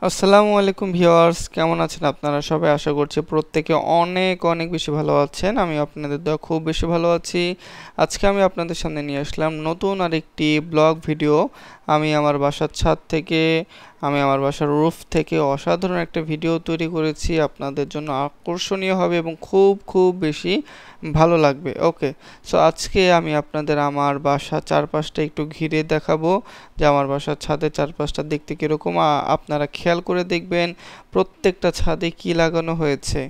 আসসালামু আলাইকুম ভিউয়ার্স, কেমন আছেন আপনারা সবাই? আশা করছি প্রত্যেকে অনেক অনেক বেশি ভালো আছেন। আমি আপনাদের দোয়া খুব বেশি ভালো আছি। আজকে আমি আপনাদের সামনে নিয়ে আসলাম নতুন আরেকটি ব্লগ ভিডিও। আমি আমার বাসার ছাদ থেকে, আমি আমার বাসার রুফ থেকে অসাধারণ একটা ভিডিও তৈরি করেছি। আপনাদের জন্য আকর্ষণীয় হবে এবং খুব খুব বেশি ভালো লাগবে। ওকে, সো আজকে আমি আপনাদের আমার বাসার চারপাশটা একটু ঘিরে দেখাবো যে আমার বাসার ছাদের চারপাশটা দেখতে কীরকম। আপনারা খেয়াল করে দেখবেন প্রত্যেকটা ছাদে কি লাগানো হয়েছে,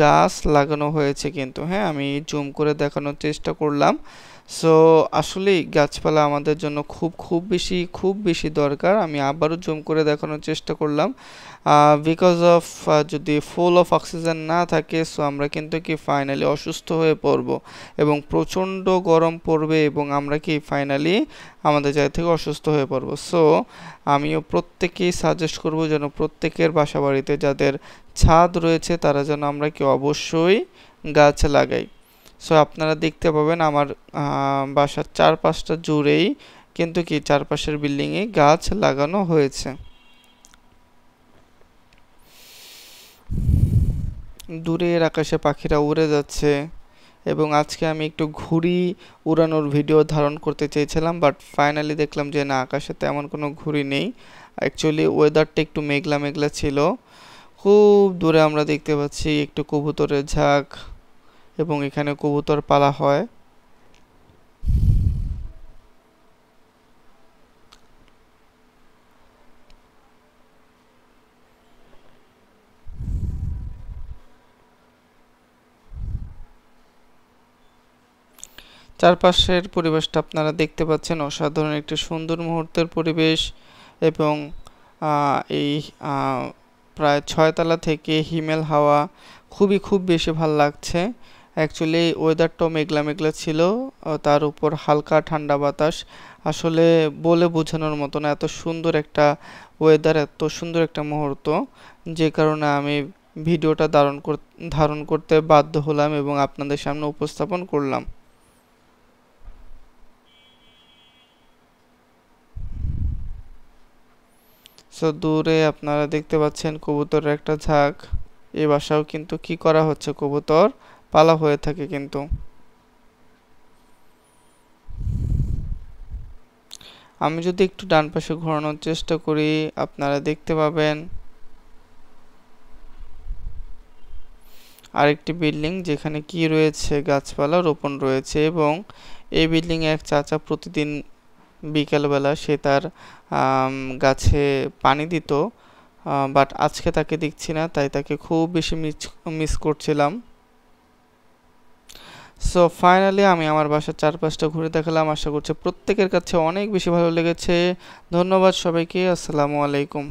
গাছ লাগানো হয়েছে কিন্তু। হ্যাঁ, আমি জুম করে দেখানোর চেষ্টা করলাম। সো আসলেই গাছপালা আমাদের জন্য খুব বেশি দরকার। আমি আবারও জুম করে দেখানোর চেষ্টা করলাম। বিকজ অফ যদি ফুল অফ অক্সিজেন না থাকে, সো আমরা কিন্তু কি ফাইনালি অসুস্থ হয়ে পড়ব এবং প্রচণ্ড গরম পড়বে এবং আমরা কি ফাইনালি আমাদের জায়গা থেকে অসুস্থ হয়ে পড়ব। সো আমিও প্রত্যেকেই সাজেস্ট করব যেন প্রত্যেকের বাসা বাড়িতে যাদের ছাদ রয়েছে তারা যেন আমরা কি অবশ্যই গাছ লাগাই। সো আপনারা দেখতে পাবেন আমার বাসার চারপাশটা জুড়েই কিন্তু কি চারপাশের বিল্ডিংয়ে গাছ লাগানো হয়েছে। দূরের আকাশে পাখিরা উড়ে যাচ্ছে এবং আজকে আমি একটু ঘুড়ি উড়ানোর ভিডিও ধারণ করতে চেয়েছিলাম, বাট ফাইনালি দেখলাম যে না, আকাশে তেমন কোনো ঘুড়ি নেই। অ্যাকচুয়ালি ওয়েদারটা একটু মেঘলা মেঘলা ছিল। খুব দূরে আমরা দেখতে পাচ্ছি একটু কবুতরের ঝাঁক এবং এখানে কবুতর পালা হয়। চারপাশের পরিবেশটা আপনারা দেখতে পাচ্ছেন, অসাধারণ একটি সুন্দর মুহূর্তের পরিবেশ এবং এই প্রায় 6 তলা থেকে হিমেল হাওয়া খুব বেশি ভাল লাগছে। অ্যাকচুয়ালি ওয়েদারটাও মেঘলা মেঘলা ছিল, তার উপর হালকা ঠান্ডা বাতাস। আসলে বলে বোঝানোর মতো না, এত সুন্দর একটা ওয়েদার, এত সুন্দর একটা মুহূর্ত, যে কারণে আমি ভিডিওটা ধারণ করতে বাধ্য হলাম এবং আপনাদের সামনে উপস্থাপন করলাম। সো দূরে আপনারা দেখতে পাচ্ছেন কবুতরের একটা ঝাঁক। এই বাসাও কিন্তু কি করা হচ্ছে, কবুতর পালা হয়ে থাকে কিন্তু। আমি যদি একটু ডান পাশে ঘোরানোর চেষ্টা করি, আপনারা দেখতে পাবেন আরেকটি বিল্ডিং যেখানে কি রয়েছে, গাছপালা রোপণ রয়েছে এবং এই বিল্ডিংয়ে এক চাচা প্রতিদিন বিকেলবেলা সে তার গাছে পানি দিত, বাট আজকে তাকে দেখছি না, তাই তাকে খুব বেশি মিস করছিলাম। সো ফাইনালি আমি আমার বাসার চারপাশটা ঘুরে দেখালাম। আশা করছি প্রত্যেকের কাছে অনেক বেশি ভালো লেগেছে। ধন্যবাদ সবাইকে। আসসালামু আলাইকুম।